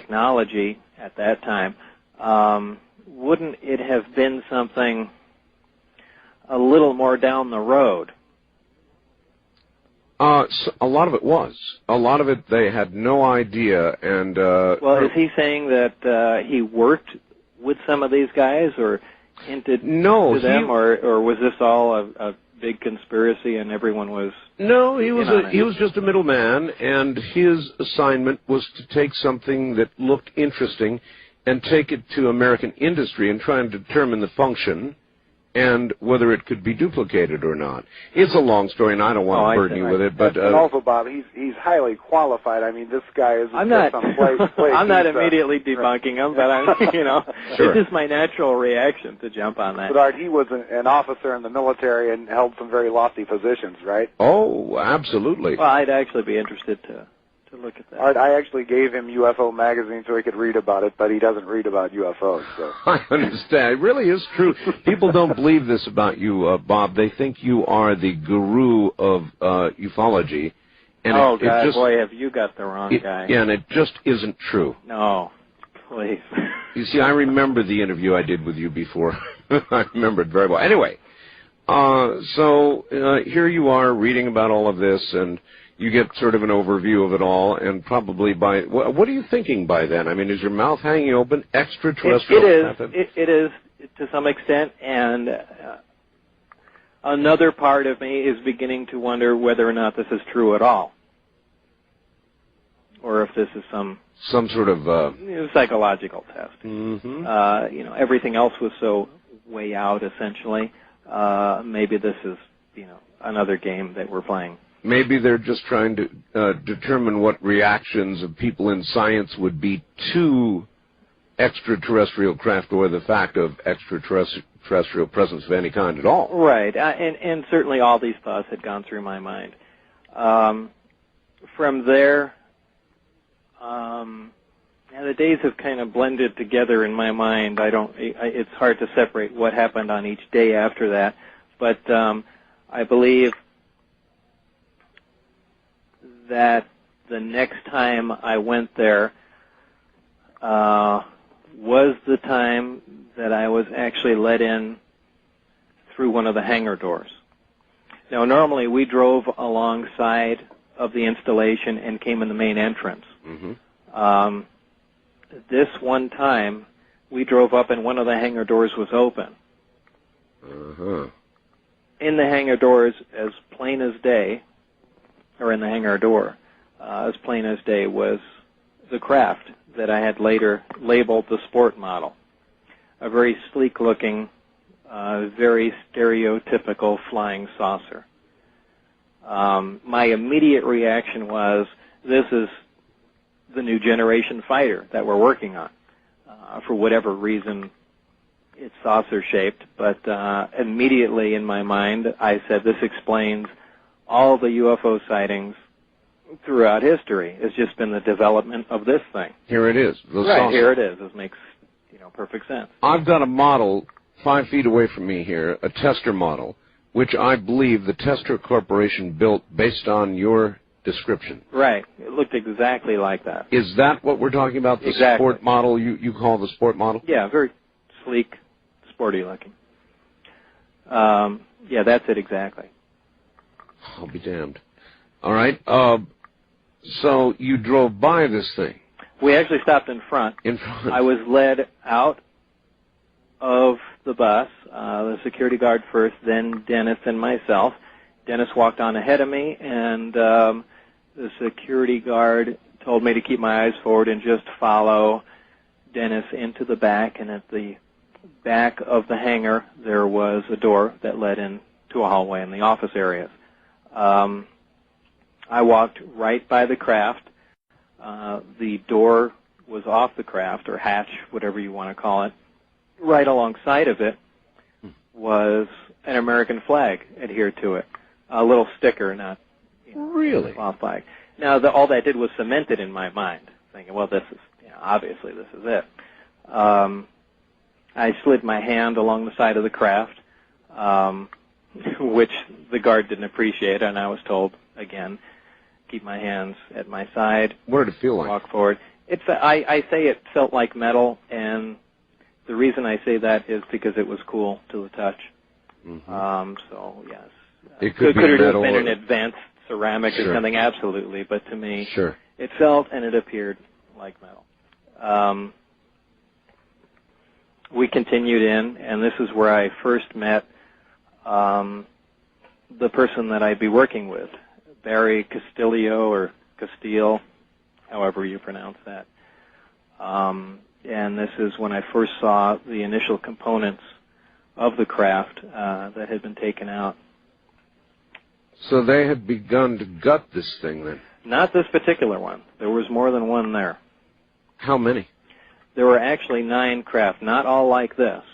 technology at that time, wouldn't it have been something a little more down the road? So a lot of it was. A lot of it they had no idea, and... well, is he saying that he worked with some of these guys, or hinted to them, or was this all a big conspiracy and everyone was... No, he was just a middleman, and his assignment was to take something that looked interesting and take it to American industry and try and determine the function and whether it could be duplicated or not. It's a long story, and I don't want to burden you with it, but... and also, Bob, he's highly qualified. I mean, this guy is I'm not immediately right. debunking him, but I'm, Sure. It's just my natural reaction to jump on that. But Art, he was an officer in the military and held some very lofty positions, right? Oh, absolutely. Well, I'd actually be interested to look at that. Art, I actually gave him UFO magazine so he could read about it, but he doesn't read about UFOs. So. I understand. It really is true. People don't believe this about you, Bob. They think you are the guru of ufology. And boy, have you got the wrong guy. Yeah, and it just isn't true. No, please. You see, I remember the interview I did with you before. I remember it very well. Anyway, so here you are reading about all of this, and you get sort of an overview of it all, and probably by... What are you thinking by then? I mean, is your mouth hanging open? Extraterrestrial? It is, to some extent, and another part of me is beginning to wonder whether or not this is true at all. Or if this is some sort of... psychological test. Mm-hmm. Everything else was so way out, essentially. Maybe this is, another game that we're playing. Maybe they're just trying to determine what reactions of people in science would be to extraterrestrial craft or the fact of extraterrestrial presence of any kind at all. Right, and certainly all these thoughts had gone through my mind. From there, the days have kind of blended together in my mind. It's hard to separate what happened on each day after that, but I believe that the next time I went there was the time that I was actually let in through one of the hangar doors. Now, normally we drove alongside of the installation and came in the main entrance. Mm-hmm. This one time, we drove up and one of the hangar doors was open. Uh-huh. In the hangar doors, as plain as day, or in the hangar door, as plain as day, was the craft that I had later labeled the sport model. A very sleek-looking, very stereotypical flying saucer. My immediate reaction was, this is the new generation fighter that we're working on. For whatever reason, it's saucer-shaped, but immediately in my mind, I said, this explains all the UFO sightings throughout history. It's just been the development of this thing. Here it is. Right, here it is. This makes perfect sense. I've got a model 5 feet away from me here, a tester model, which I believe the Tester Corporation built based on your description. Right. It looked exactly like that. Is that what we're talking about, the exactly. sport model you call the sport model? Yeah, very sleek, sporty looking. Yeah, that's it exactly. I'll be damned. All right. So you drove by this thing. We actually stopped in front. In front. I was led out of the bus, the security guard first, then Dennis and myself. Dennis walked on ahead of me, and the security guard told me to keep my eyes forward and just follow Dennis into the back. And at the back of the hangar, there was a door that led into a hallway in the office areas. I walked right by the craft. The door was off the craft, or hatch, whatever you want to call it. Right alongside of it was an American flag adhered to it. A little sticker, not really cloth flag. Now, all that did was cement it in my mind, thinking, well, this is, obviously this is it. I slid my hand along the side of the craft, which the guard didn't appreciate, and I was told, again, keep my hands at my side. What did it feel like? Walk forward. I say it felt like metal, and the reason I say that is because it was cool to the touch. Mm-hmm. So yes, it could it metal have been an advanced ceramic sure. or something? Absolutely, but to me, sure. it felt and it appeared like metal. We continued in, and this is where I first met the person that I'd be working with, Barry Castillo or Castile, however you pronounce that. And this is when I first saw the initial components of the craft that had been taken out. So they had begun to gut this thing then? Not this particular one. There was more than one there. How many? There were actually 9 craft, not all like this,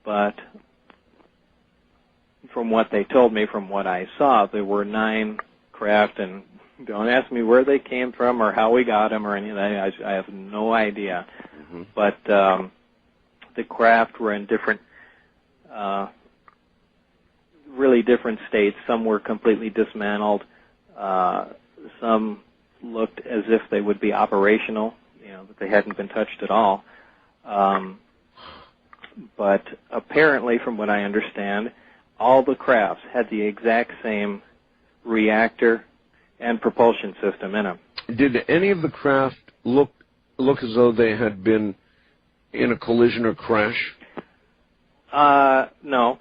but from what they told me, from what I saw, there were 9 craft, and don't ask me where they came from or how we got them or anything. I have no idea. Mm-hmm. But the craft were in different, really different states. Some were completely dismantled. Some looked as if they would be operational, that they hadn't been touched at all. But apparently, from what I understand, all the crafts had the exact same reactor and propulsion system in them. Did any of the craft look as though they had been in a collision or crash? No.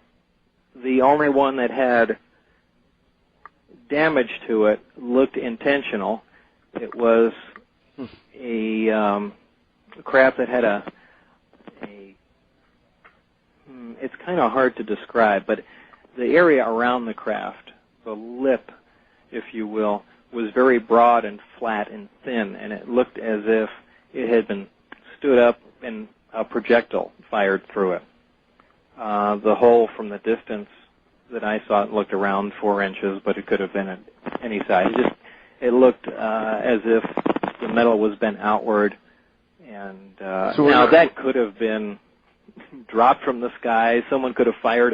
The only one that had damage to it looked intentional. It was a craft that had it's kind of hard to describe, but the area around the craft, the lip, if you will, was very broad and flat and thin, and it looked as if it had been stood up and a projectile fired through it. The hole from the distance that I saw, it looked around 4 inches, but it could have been at any size. It looked as if the metal was bent outward, and now that could have been dropped from the sky. Someone could have fired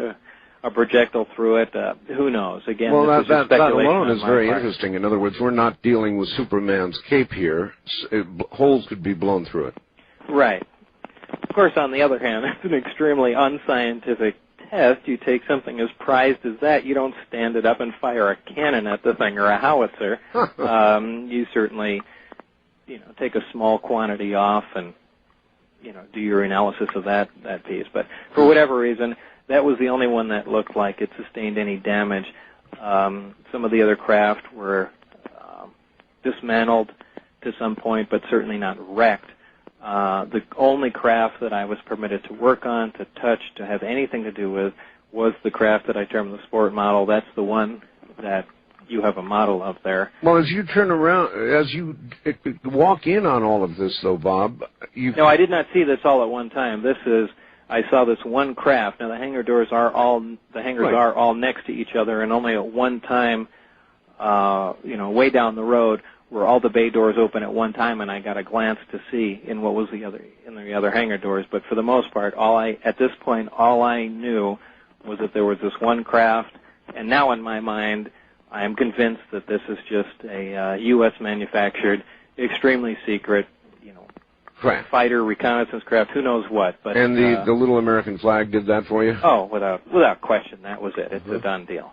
a projectile through it. Who knows? Again, well, this is just speculation. That alone is very part. interesting. In other words, we're not dealing with Superman's cape here. Holes could be blown through it. Right. Of course, on the other hand, it's an extremely unscientific test. You take something as prized as that, you don't stand it up and fire a cannon at the thing or a howitzer. You certainly, take a small quantity off and, do your analysis of that piece. But for whatever reason, that was the only one that looked like it sustained any damage. Some of the other craft were dismantled to some point, but certainly not wrecked. The only craft that I was permitted to work on, to touch, to have anything to do with, was the craft that I termed the sport model. That's the one that you have a model of there. Well, as you turn around, as you walk in on all of this, though, Bob, No, I did not see this all at one time. I saw this one craft. Now, the hangar doors are all next to each other, and only at one time, way down the road, were all the bay doors open at one time, and I got a glance to see in what was the other hangar doors. But for the most part, at this point, all I knew was that there was this one craft, and now in my mind, I am convinced that this is just a U.S. manufactured, extremely secret, craft. Fighter reconnaissance craft, who knows what. But and the little American flag did that for you? Oh, without question, that was it. It's a done deal.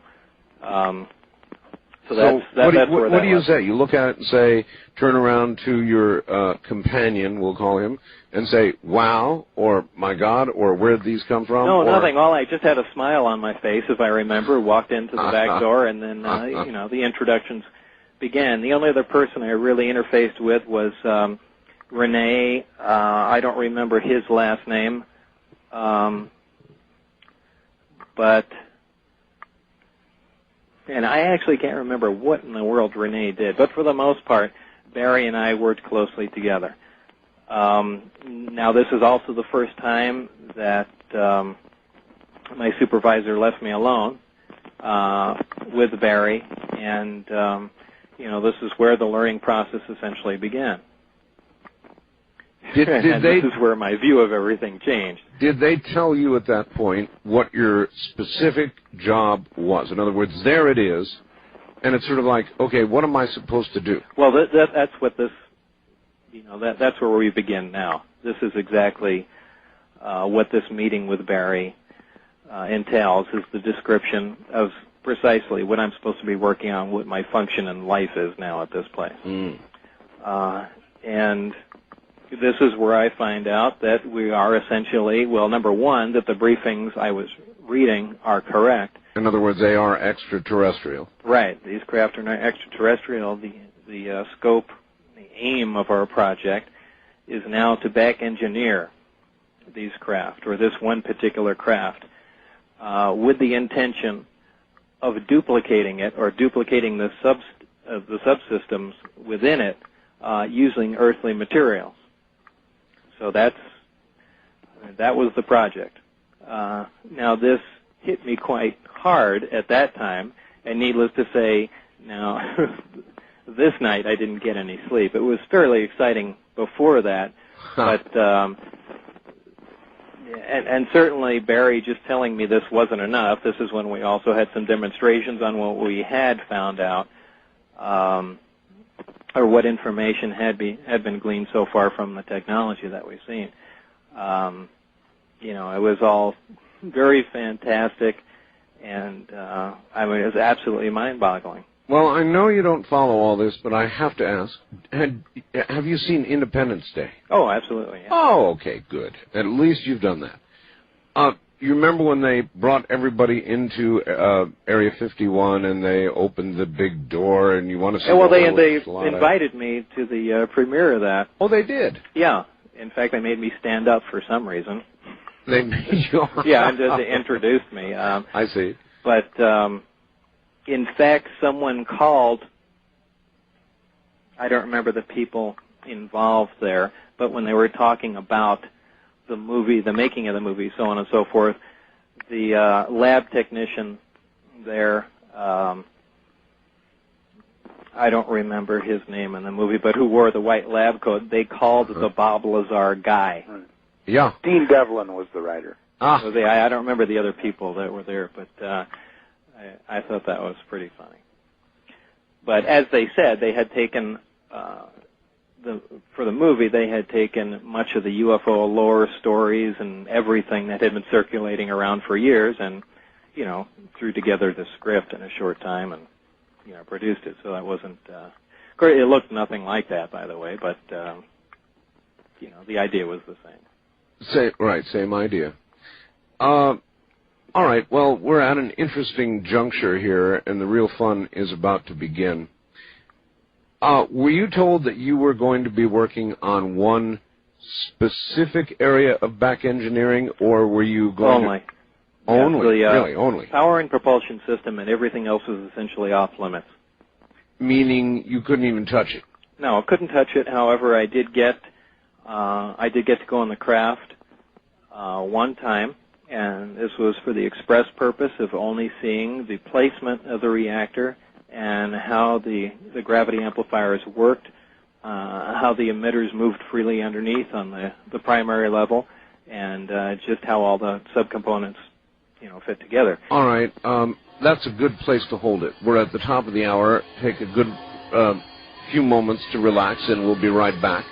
So what do you say? You look at it and say, turn around to your companion, we'll call him, and say, wow, or my God, or where did these come from? No, nothing. I just had a smile on my face, if I remember, walked into the back door, and then, the introductions began. The only other person I really interfaced with was Rene. I don't remember his last name, and I actually can't remember what in the world Rene did. But for the most part, Barry and I worked closely together. Now, this is also the first time that my supervisor left me alone with Barry, and, this is where the learning process essentially began. This is where my view of everything changed. Did they tell you at that point what your specific job was? In other words, there it is, and it's sort of like, okay, what am I supposed to do? Well, that's what this that's where we begin now. This is exactly what this meeting with Barry entails, is the description of precisely what I'm supposed to be working on, what my function in life is now at this place. And this is where I find out that we are essentially, well, number one, that the briefings I was reading are correct. In other words, they are extraterrestrial. Right. These craft are not extraterrestrial. The scope, the aim of our project is now to back engineer these craft, or this one particular craft, with the intention of duplicating it, or duplicating the subsystems within it, using earthly materials. So that was the project. Now this hit me quite hard at that time, and needless to say, now this night I didn't get any sleep. It was fairly exciting before that, but and certainly Barry just telling me this wasn't enough. This is when we also had some demonstrations on what we had found out, or what information had been gleaned so far from the technology that we've seen. It was all very fantastic, and it was absolutely mind-boggling. Well, I know you don't follow all this, but I have to ask, have you seen Independence Day? Oh, absolutely. Yeah. Oh, okay, good. At least you've done that. You remember when they brought everybody into Area 51 and they opened the big door, and you want to see they invited me to the premiere of that. Oh, they did? Yeah. In fact, they made me stand up for some reason. They made you? Yeah, and they introduced me. I see. But, in fact, someone called, I don't remember the people involved there, but when they were talking about the movie, the making of the movie, so on and so forth, the lab technician there, I don't remember his name in the movie, but who wore the white lab coat, they called the Bob Lazar guy. Yeah. Dean Devlin was the writer. Ah. So I don't remember the other people that were there, but I thought that was pretty funny. But as they said, they had taken, for the movie, they had taken much of the UFO lore stories and everything that had been circulating around for years and, threw together the script in a short time and, produced it. So that wasn't, it looked nothing like that, by the way, but, the idea was the same. Same idea. All right, well, we're at an interesting juncture here, and the real fun is about to begin. Were you told that you were going to be working on one specific area of back engineering, or were you going Only? Really, only? Power and propulsion system, and everything else was essentially off limits. Meaning you couldn't even touch it? No, I couldn't touch it. However, I did get to go on the craft one time, and this was for the express purpose of only seeing the placement of the reactor and how the gravity amplifiers worked, how the emitters moved freely underneath on the primary level, and just how all the subcomponents, fit together. All right, that's a good place to hold it. We're at the top of the hour. Take a good few moments to relax, and we'll be right back.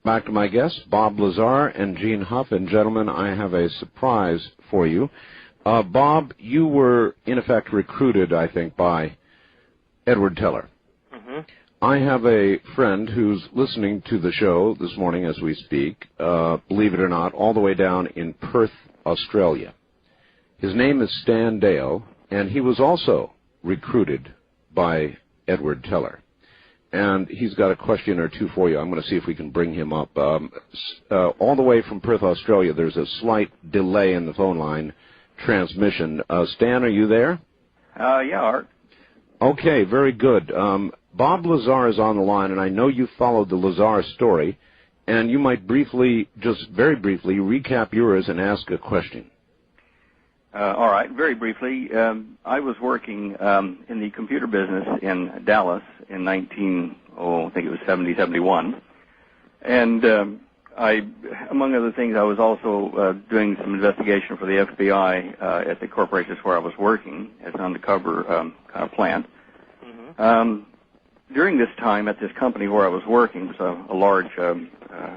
Back to my guests, Bob Lazar and Gene Huff. And gentlemen, I have a surprise for you. Bob, you were, in effect, recruited, I think, by Edward Teller. Mm-hmm. I have a friend who's listening to the show this morning as we speak, believe it or not, all the way down in Perth, Australia. His name is Stan Dale, and he was also recruited by Edward Teller. And he's got a question or two for you. I'm going to see if we can bring him up. All the way from Perth, Australia, there's a slight delay in the phone line transmission. Stan, are you there? Yeah, Art. Okay, very good. Bob Lazar is on the line, and I know you followed the Lazar story, and you might briefly, just very briefly, recap yours and ask a question. All right, very briefly, I was working in the computer business in Dallas in I think it was 71. And among other things, I was also doing some investigation for the FBI at the corporations where I was working as an undercover kind of plant. Mm-hmm. During this time at this company where I was working, it was a large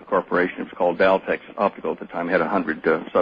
corporation. It was called Valtex Optical at the time. It had 100 sub